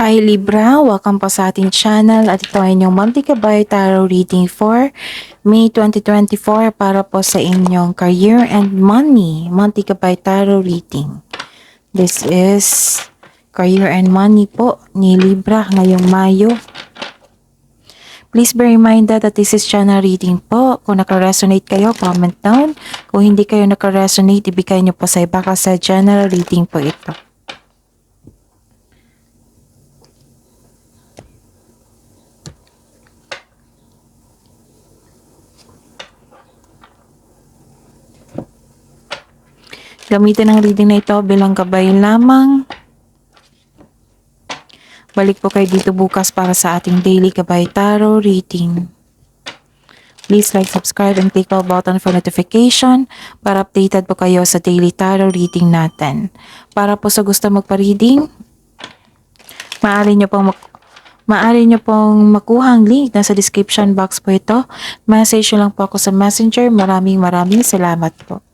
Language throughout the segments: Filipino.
Hi Libra, welcome po sa ating channel at ito ay inyong monthly Gabay Tarot reading for May 2024 para po sa inyong career and money. Monthly Gabay Tarot reading. This is career and money po ni Libra ngayong Mayo. Please be reminded that this is channel reading po. Kung naka-resonate kayo, comment down. Kung hindi kayo naka-resonate, ibigay nyo po sa iba kasi general reading po ito. Gamitin ang reading na ito bilang gabay lamang. Balik po kayo dito bukas para sa ating daily Gabay Tarot reading. Please like, subscribe, and click the button for notification para updated po kayo sa daily tarot reading natin. Para po sa gusto magpa-reading, maaari nyo pong makuha ang link nasa description box po ito. Message lang po ako sa messenger. Maraming salamat po.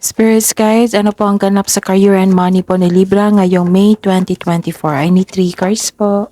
Spirits guides, ano po ang ganap sa career and money po ni Libra ngayong May 2024? I need 3 cards po.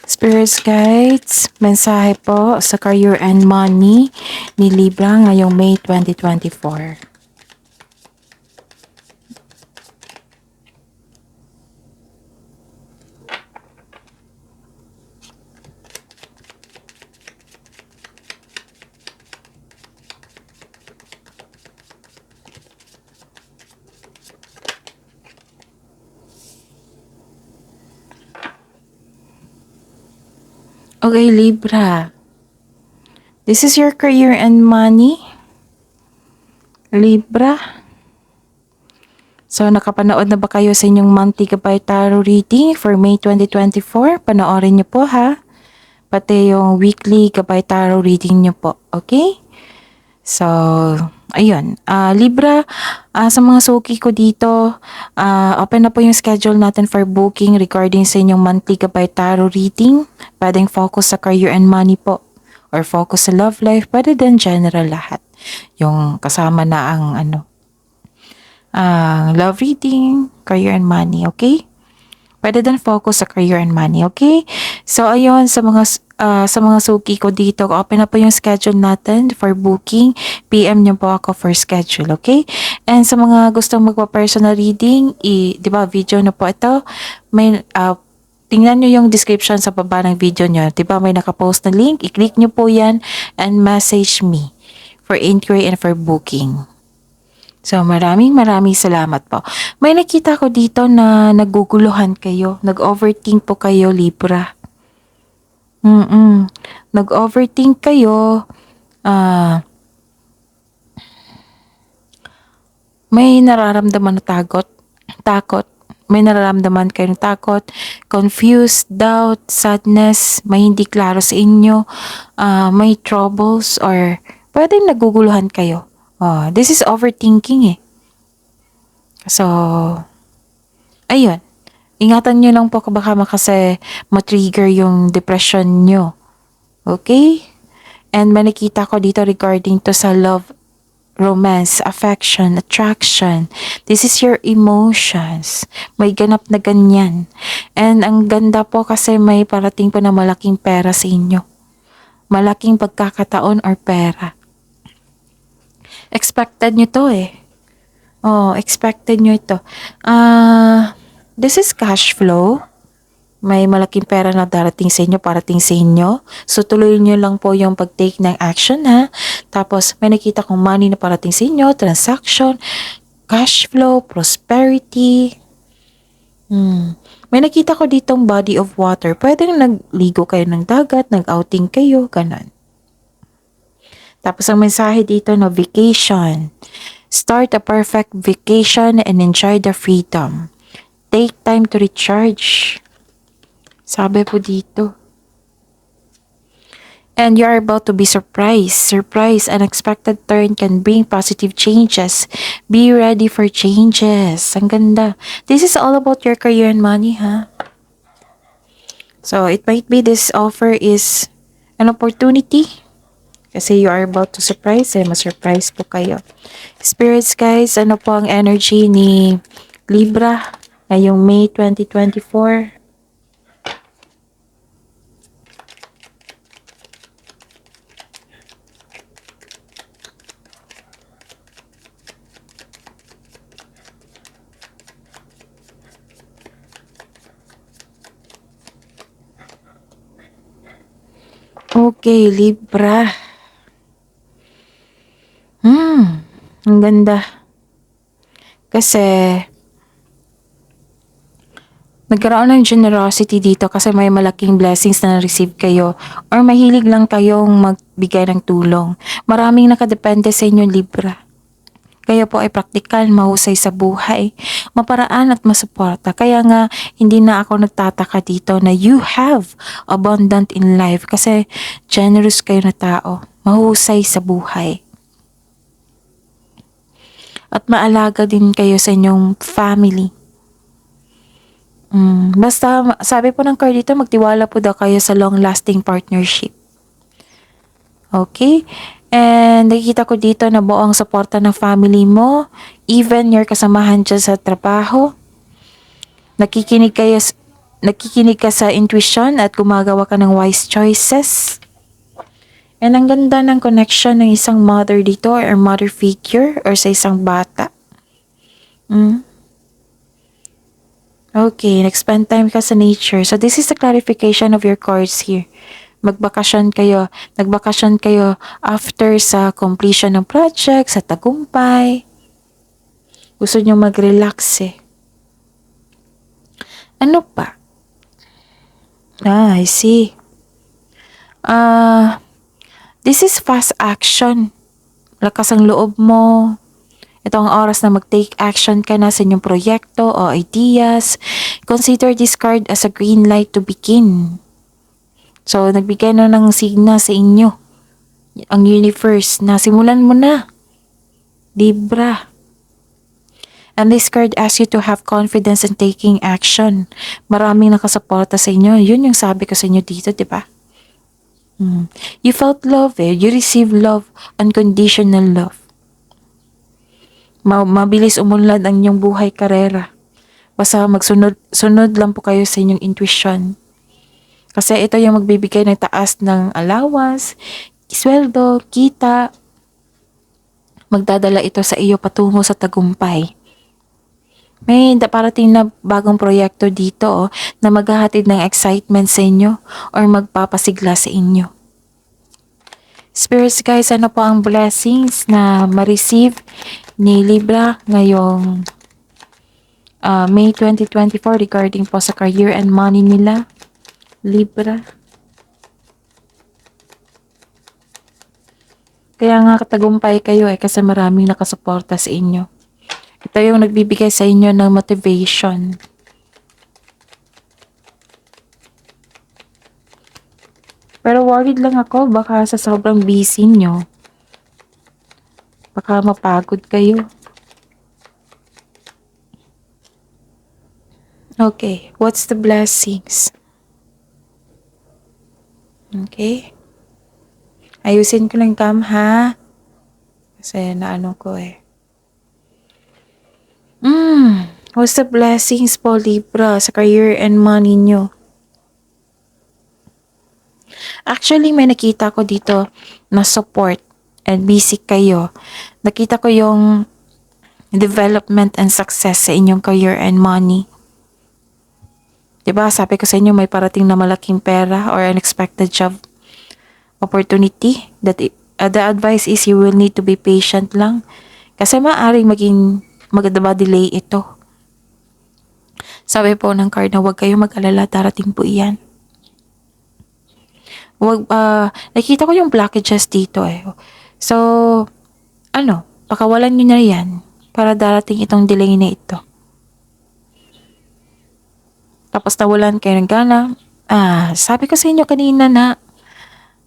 Spirits guides, mensahe po sa career and money ni Libra ngayong May 2024. Okay, Libra. This is your career and money. Libra. So, nakapanood na ba kayo sa inyong monthly Gabay Tarot reading for May 2024? Panoorin nyo po ha. Pati yung weekly Gabay Tarot reading nyo po. Okay? So, ayun. Libra, sa mga suki ko dito, open na po yung schedule natin for booking regarding sa inyong monthly Gabay Tarot reading. Pwedeng focus sa career and money po. Or focus sa love life. Pwede din general lahat. Yung kasama na ang love reading, career and money. Okay? Pwede din focus sa career and money. Okay? So, ayun, sa mga suki ko dito, open na po yung schedule natin for booking. PM nyo po ako for schedule, okay? And sa mga gustong magpa-personal reading, di ba, video na po ito, may, tingnan nyo yung description sa baba ng video nyo. Di ba, may nakapost na link, i-click nyo po yan and message me for inquiry and for booking. So, maraming salamat po. May nakita ko dito na naguguluhan kayo, nag-overthink po kayo, Libra. Nag-overthink kayo. May nararamdaman na takot. May nararamdaman kayo ng takot, confused, doubt, sadness, may hindi klaro sa inyo, may troubles, or pwedeng naguguluhan kayo. This is overthinking eh. So, ayun. Ingatan nyo lang po baka kasi matrigger yung depression nyo. Okay? And may nakita ko dito regarding to sa love, romance, affection, attraction. This is your emotions. May ganap na ganyan. And ang ganda po kasi may parating po na malaking pera sa inyo. Malaking pagkakataon or pera. Expected nyo to eh. Expected nyo ito. this is cash flow. May malaking pera na darating sa inyo, parating sa inyo. So, tuloy nyo lang po yung pag-take ng action, ha? Tapos, may nakita kong money na parating sa inyo, transaction, cash flow, prosperity. May nakita ko ditong body of water. Pwedeng nagligo kayo ng dagat, nag-outing kayo, ganon. Tapos, ang mensahe dito na vacation. Start a perfect vacation and enjoy the freedom. Take time to recharge. Sabi po dito. And you are about to be surprised. Surprise, unexpected turn can bring positive changes. Be ready for changes. Ang ganda. This is all about your career and money, ha? So, it might be this offer is an opportunity. Kasi you are about to surprise, ma-surprise po kayo. Spirits, guys, ano po ang energy ni Libra ngayong May 2024? Okay, Libra. Ang ganda. Kasi, nagkaroon ng generosity dito kasi may malaking blessings na na-receive kayo or mahilig lang kayong magbigay ng tulong. Maraming nakadepende sa inyo, Libra. Kayo po ay praktikal, mahusay sa buhay, maparaan at masuporta. Kaya nga, hindi na ako nagtataka dito na you have abundant in life kasi generous kayo na tao, mahusay sa buhay. At maalaga din kayo sa inyong family. Basta, sabi po ng card dito, magtiwala po daw kayo sa long-lasting partnership. Okay? And nakikita ko dito na buong suporta ng family mo, even your kasamahan dyan sa trabaho. Nakikinig ka sa intuition at gumagawa ka ng wise choices. And ang ganda ng connection ng isang mother dito or mother figure or sa isang bata. Okay, nag-spend time ka sa nature. So this is the clarification of your cards here. Nagbakasyon kayo after sa completion ng project, sa tagumpay. Gusto nyo mag-relax eh. Ano pa? I see. This is fast action. Lakas ang loob mo. Ito ang oras na mag-take action ka na sa inyong proyekto o ideas. Consider this card as a green light to begin. So, nagbigay na ng signa sa inyo. Ang universe na simulan mo na. Libra. And this card asks you to have confidence in taking action. Maraming nakasuporta sa inyo. Yun yung sabi ko sa inyo dito, di ba? You felt love eh. You received love. Unconditional love. Mabilis umunlad ang inyong buhay karera. Basta sunod lang po kayo sa inyong intuition. Kasi ito yung magbibigay ng taas ng allowance, sweldo, kita. Magdadala ito sa iyo patungo sa tagumpay. May parating na bagong proyekto dito na maghahatid ng excitement sa inyo or magpapasigla sa inyo. Spirits, guys, ano po ang blessings na ma-receive ni Libra ngayong May 2024 regarding po sa career and money nila? Libra. Kaya nga katagumpay kayo kasi maraming nakasuporta sa inyo. Ito yung nagbibigay sa inyo ng motivation. Pero worried lang ako baka sa sobrang busy nyo, baka mapagod kayo. Okay, what's the blessings? Okay. Ayusin ko lang cam ha. Kasi naano ko eh. What's the blessings po, Libra, sa career and money nyo? Actually, may nakita ko dito na support and busy kayo. Nakita ko yung development and success sa inyong career and money. 'Di ba sabi ko sa inyo may parating na malaking pera or unexpected job opportunity the advice is you will need to be patient lang kasi maaaring maging delay ito. Sabi po ng card na huwag kayong mag-alala, darating po iyan. Nakita ko yung blockages dito eh. So, pakawalan nyo na yan para darating itong delay na ito. Tapos nawalan kayo ng gana. Sabi ko sa inyo kanina na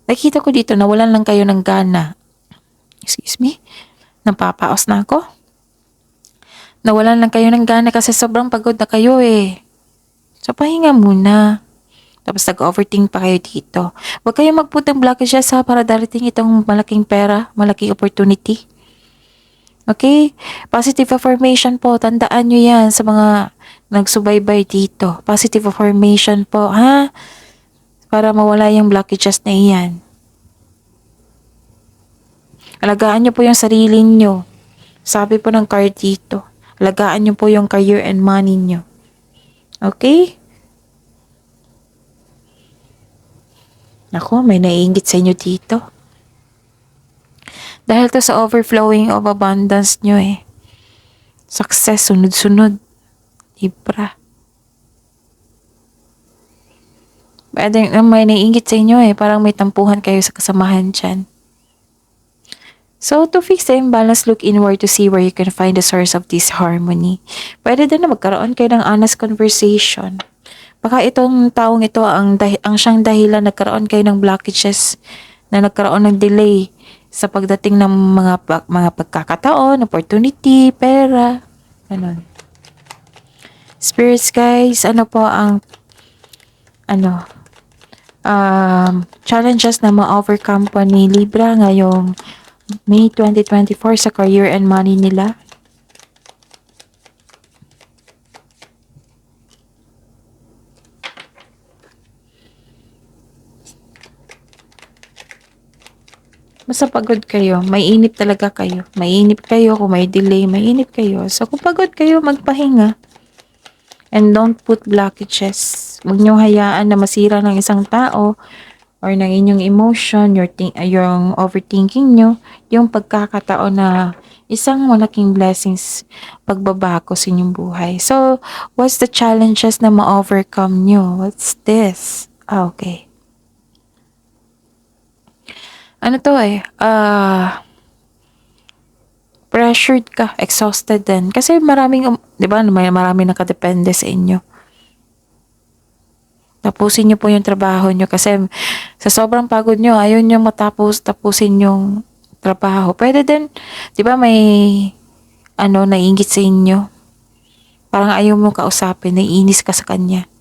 nakita ko dito nawalan lang kayo ng gana. Excuse me? Napapaos na ako. Nawalan lang kayo ng gana kasi sobrang pagod na kayo eh. So, pahinga muna. Tapos nag-overthink pa kayo dito. Huwag kayong magputang blockages para darating itong malaking pera, malaking opportunity. Okay? Positive affirmation po. Tandaan nyo yan sa mga nagsubaybay dito. Positive affirmation po, ha? Para mawala yung blockages na iyan. Alagaan nyo po yung sarili nyo. Sabi po ng card dito. Alagaan nyo po yung career and money nyo. Okay? Naku, may naiinggit sa inyo dito. Dahil to sa overflowing of abundance nyo eh. Success, sunod-sunod. Ibra. May naiinggit sa inyo eh. Parang may tampuhan kayo sa kasamahan dyan. So, to fix the imbalance, look inward to see where you can find the source of this harmony. Pwede din na magkaroon kayo ng honest conversation. Baka itong taong ito ang siyang dahilan nagkaroon kayo ng blockages, na nagkaroon ng delay sa pagdating ng mga pagkakataon, opportunity, pera, ganun. Spirits guys, ano po ang challenges na ma-overcome po ni Libra ngayong May 2024 sa career and money nila? Basta pagod kayo, mainip talaga kayo. Mainip kayo kung may delay, mainip kayo. So kung pagod kayo, magpahinga. And don't put blockages. Huwag nyo hayaan na masira ng isang tao or ng inyong emotion, yung overthinking nyo, yung pagkakataon na isang malaking blessings pagbabago sa inyong buhay. So, what's the challenges na ma-overcome nyo? What's this? Okay. Ano to eh, pressured ka, exhausted din. Kasi maraming, di ba, maraming nakadepende sa inyo. Tapusin nyo po yung trabaho nyo kasi sa sobrang pagod nyo, ayaw nyo tapusin yung trabaho. Pwede din, di ba, may, naiingit sa inyo. Parang ayaw mo kausapin, naiinis ka sa kanya.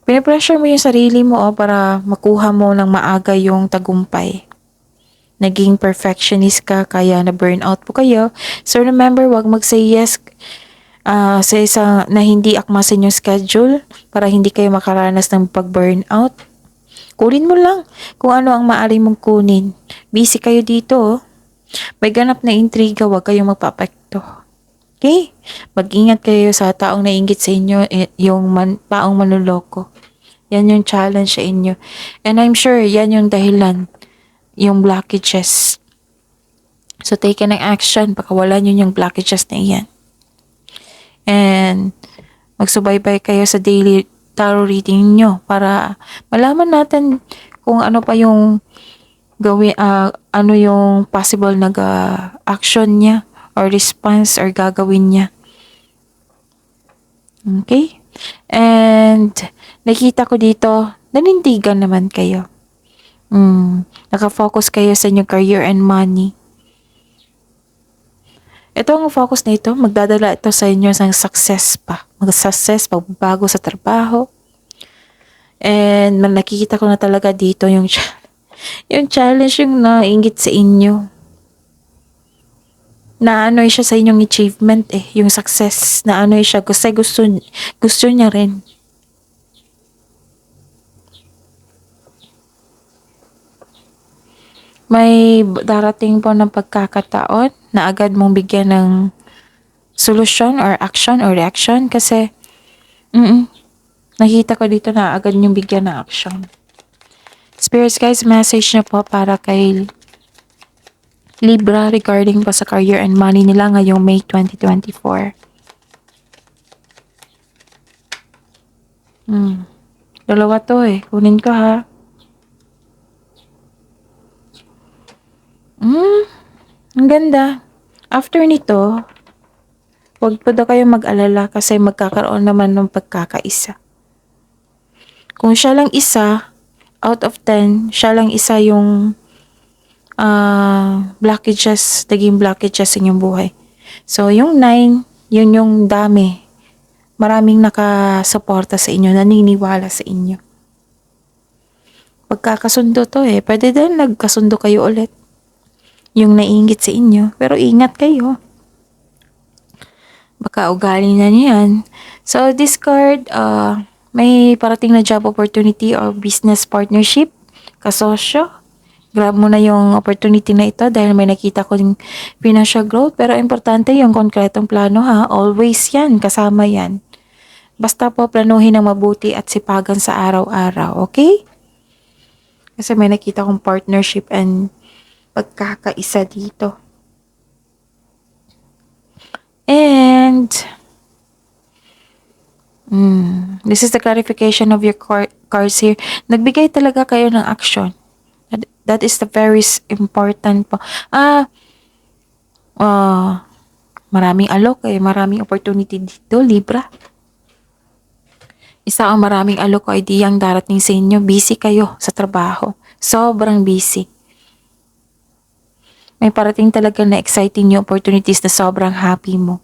Pinipressure mo yung sarili mo para makuha mo ng maaga yung tagumpay. Naging perfectionist ka, kaya na burnout po kayo. So remember, wag mag-say yes sa isang na hindi akma sa inyong schedule para hindi kayo makaranas ng pag-burnout. Kunin mo lang kung ano ang maaari mong kunin. Busy kayo dito. May ganap na intriga, wag kayong magpapekto. Okay? Mag-ingat kayo sa taong nainggit sa inyo, yung taong manloloko. Yan yung challenge sa inyo. And I'm sure yan yung dahilan, yung blockages. So take an action, pakawalan nyo yung blockages na iyan. And magsubaybay kayo sa daily tarot reading nyo para malaman natin kung ano pa yung ano yung possible action niya or response or gagawin niya. Okay? And nakita ko dito, nanindigan naman kayo. Nakafocus kayo sa inyong career and money. Ito ang focus na ito, magdadala ito sa inyo ng success pa. Mag-success, pagbabago sa trabaho. And nakikita ko na talaga dito yung challenge, yung nainggit sa inyo. Na siya sa inyong achievement yung success, na siya, gusto niya rin. May darating po ng pagkakataon na agad mong bigyan ng solusyon or action or reaction kasi Nakita ko dito na agad yung bigyan ng action. Spirits guys, message na po para kay Libra regarding pa sa career and money nila ngayong May 2024. Dalawa to eh. Kunin ko ha. Ang ganda. After nito, huwag po daw kayo mag-alala kasi magkakaroon naman ng pagkakaisa. Kung siya lang isa, out of 10, siya lang isa yung blockages, naging blockages sa inyong buhay. So, yung 9, yun yung dami. Maraming nakasuporta sa inyo, naniniwala sa inyo. Pagkakasundo to eh. Pwede din nagkasundo kayo ulit. Yung naiingit sa inyo. Pero ingat kayo. Baka ugali na niyan. So, this card, may parating na job opportunity or business partnership. Kasosyo. Grab mo na yung opportunity na ito dahil may nakita ko yung financial growth. Pero importante yung konkretong plano ha. Always yan. Kasama yan. Basta po planuhin ng mabuti at sipagan sa araw-araw. Okay? Kasi may nakita kong partnership and pagkakaisa dito. And this is the clarification of your cards here. Nagbigay talaga kayo ng action. That is the very important po. Maraming alok eh. Maraming opportunity dito, Libra. Isa ang maraming alok o ideyang darating sa inyo. Busy kayo sa trabaho. Sobrang busy. May parating talaga na exciting new opportunities na sobrang happy mo.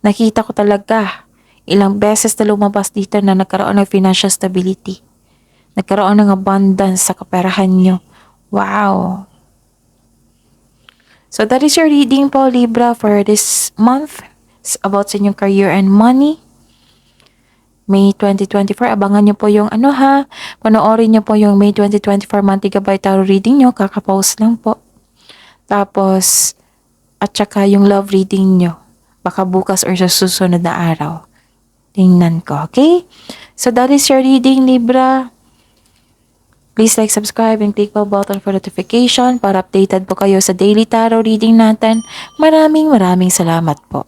Nakita ko talaga ilang beses na lumabas dito na nagkaroon ng financial stability. Nagkaroon ng abundance sa kaperahan nyo. Wow! So that is your reading po, Libra, for this month. It's about sa inyong career and money. May 2024, abangan nyo po yung panoorin nyo po yung May 2024 monthly gabay tarot reading nyo. Kakapost lang po. Tapos, at saka yung love reading nyo. Baka bukas or sa susunod na araw. Tingnan ko, okay? So that is your reading, Libra. Please like, subscribe, and click bell button for notification para updated po kayo sa daily tarot reading natin. Maraming salamat po.